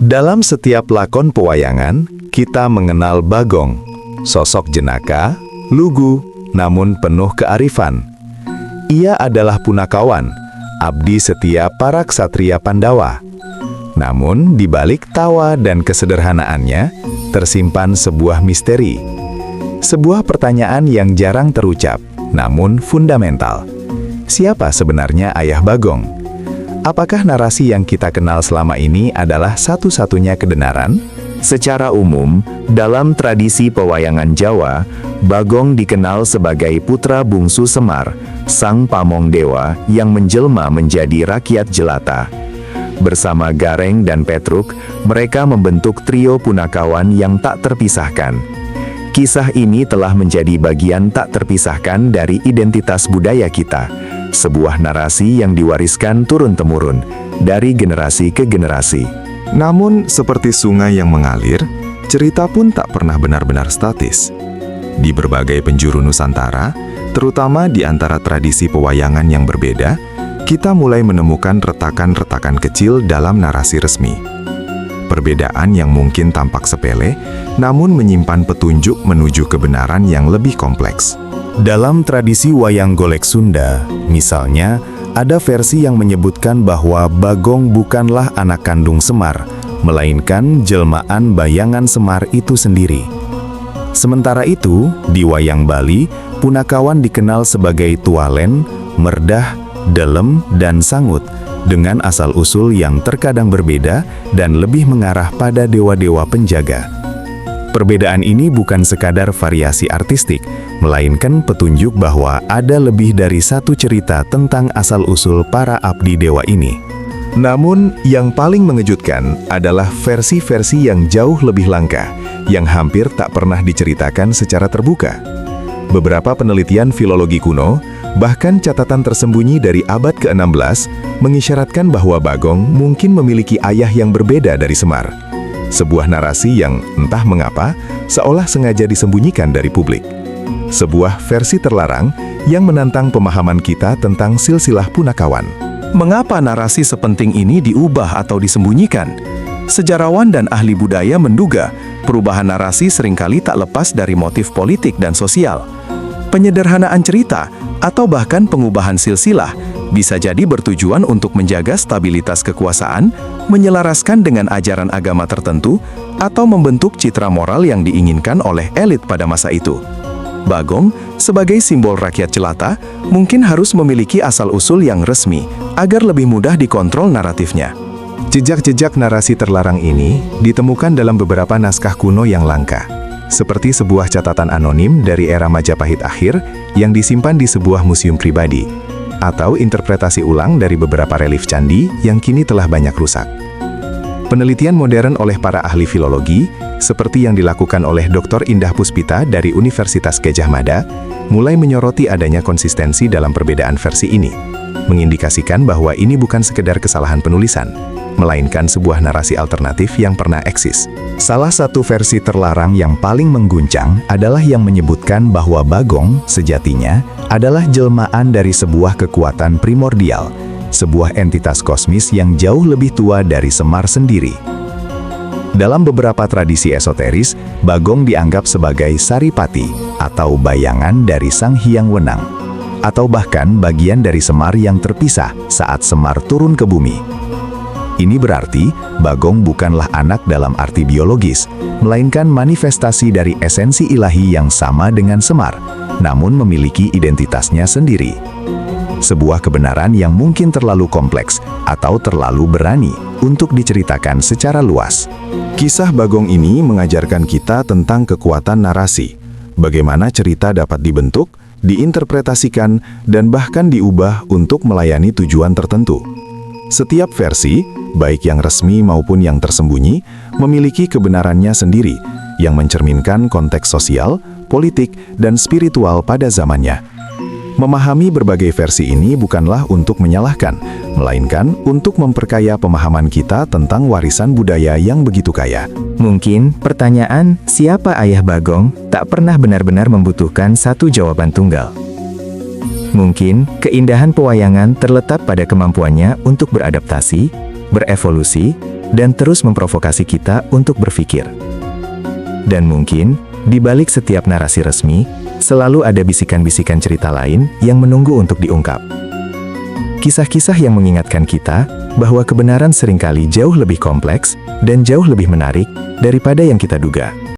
Dalam setiap lakon pewayangan, kita mengenal Bagong, sosok jenaka, lugu, namun penuh kearifan. Ia adalah punakawan, abdi setia para ksatria Pandawa. Namun, di balik tawa dan kesederhanaannya, tersimpan sebuah misteri. Sebuah pertanyaan yang jarang terucap, namun fundamental. Siapa sebenarnya Ayah Bagong? Apakah narasi yang kita kenal selama ini adalah satu-satunya kebenaran? Secara umum, dalam tradisi pewayangan Jawa, Bagong dikenal sebagai putra bungsu Semar, sang pamong dewa yang menjelma menjadi rakyat jelata. Bersama Gareng dan Petruk, mereka membentuk trio punakawan yang tak terpisahkan. Kisah ini telah menjadi bagian tak terpisahkan dari identitas budaya kita. Sebuah narasi yang diwariskan turun-temurun, dari generasi ke generasi. Namun, seperti sungai yang mengalir, cerita pun tak pernah benar-benar statis. Di berbagai penjuru Nusantara, terutama di antara tradisi pewayangan yang berbeda, kita mulai menemukan retakan-retakan kecil dalam narasi resmi. Perbedaan yang mungkin tampak sepele, namun menyimpan petunjuk menuju kebenaran yang lebih kompleks. Dalam tradisi wayang golek Sunda, misalnya, ada versi yang menyebutkan bahwa Bagong bukanlah anak kandung Semar, melainkan jelmaan bayangan Semar itu sendiri. Sementara itu, di wayang Bali, punakawan dikenal sebagai Tualen, Merdah, Delem, dan Sangut, dengan asal-usul yang terkadang berbeda dan lebih mengarah pada dewa-dewa penjaga. Perbedaan ini bukan sekadar variasi artistik, melainkan petunjuk bahwa ada lebih dari satu cerita tentang asal-usul para abdi dewa ini. Namun, yang paling mengejutkan adalah versi-versi yang jauh lebih langka, yang hampir tak pernah diceritakan secara terbuka. Beberapa penelitian filologi kuno, bahkan catatan tersembunyi dari abad ke-16, mengisyaratkan bahwa Bagong mungkin memiliki ayah yang berbeda dari Semar. Sebuah narasi yang, entah mengapa, seolah sengaja disembunyikan dari publik. Sebuah versi terlarang yang menantang pemahaman kita tentang silsilah punakawan. Mengapa narasi sepenting ini diubah atau disembunyikan? Sejarawan dan ahli budaya menduga perubahan narasi seringkali tak lepas dari motif politik dan sosial. Penyederhanaan cerita atau bahkan pengubahan silsilah bisa jadi bertujuan untuk menjaga stabilitas kekuasaan, menyelaraskan dengan ajaran agama tertentu, atau membentuk citra moral yang diinginkan oleh elit pada masa itu. Bagong, sebagai simbol rakyat jelata, mungkin harus memiliki asal-usul yang resmi agar lebih mudah dikontrol naratifnya. Jejak-jejak narasi terlarang ini ditemukan dalam beberapa naskah kuno yang langka, seperti sebuah catatan anonim dari era Majapahit akhir yang disimpan di sebuah museum pribadi, atau interpretasi ulang dari beberapa relief candi yang kini telah banyak rusak. Penelitian modern oleh para ahli filologi, seperti yang dilakukan oleh Dr. Indah Puspita dari Universitas Gadjah Mada, mulai menyoroti adanya konsistensi dalam perbedaan versi ini, mengindikasikan bahwa ini bukan sekedar kesalahan penulisan, melainkan sebuah narasi alternatif yang pernah eksis. Salah satu versi terlarang yang paling mengguncang adalah yang menyebutkan bahwa Bagong sejatinya adalah jelmaan dari sebuah kekuatan primordial, sebuah entitas kosmis yang jauh lebih tua dari Semar sendiri. Dalam beberapa tradisi esoteris, Bagong dianggap sebagai saripati atau bayangan dari Sang Hyang Wenang, atau bahkan bagian dari Semar yang terpisah saat Semar turun ke bumi. Ini berarti Bagong bukanlah anak dalam arti biologis, melainkan manifestasi dari esensi ilahi yang sama dengan Semar, namun memiliki identitasnya sendiri. Sebuah kebenaran yang mungkin terlalu kompleks atau terlalu berani untuk diceritakan secara luas. Kisah Bagong ini mengajarkan kita tentang kekuatan narasi, bagaimana cerita dapat dibentuk, diinterpretasikan, dan bahkan diubah untuk melayani tujuan tertentu. Setiap versi, baik yang resmi maupun yang tersembunyi, memiliki kebenarannya sendiri, yang mencerminkan konteks sosial, politik, dan spiritual pada zamannya. Memahami berbagai versi ini bukanlah untuk menyalahkan, melainkan untuk memperkaya pemahaman kita tentang warisan budaya yang begitu kaya. Mungkin pertanyaan siapa Ayah Bagong tak pernah benar-benar membutuhkan satu jawaban tunggal. Mungkin keindahan pewayangan terletak pada kemampuannya untuk beradaptasi, berevolusi, dan terus memprovokasi kita untuk berpikir. Dan mungkin, di balik setiap narasi resmi, selalu ada bisikan-bisikan cerita lain yang menunggu untuk diungkap. Kisah-kisah yang mengingatkan kita bahwa kebenaran seringkali jauh lebih kompleks dan jauh lebih menarik daripada yang kita duga.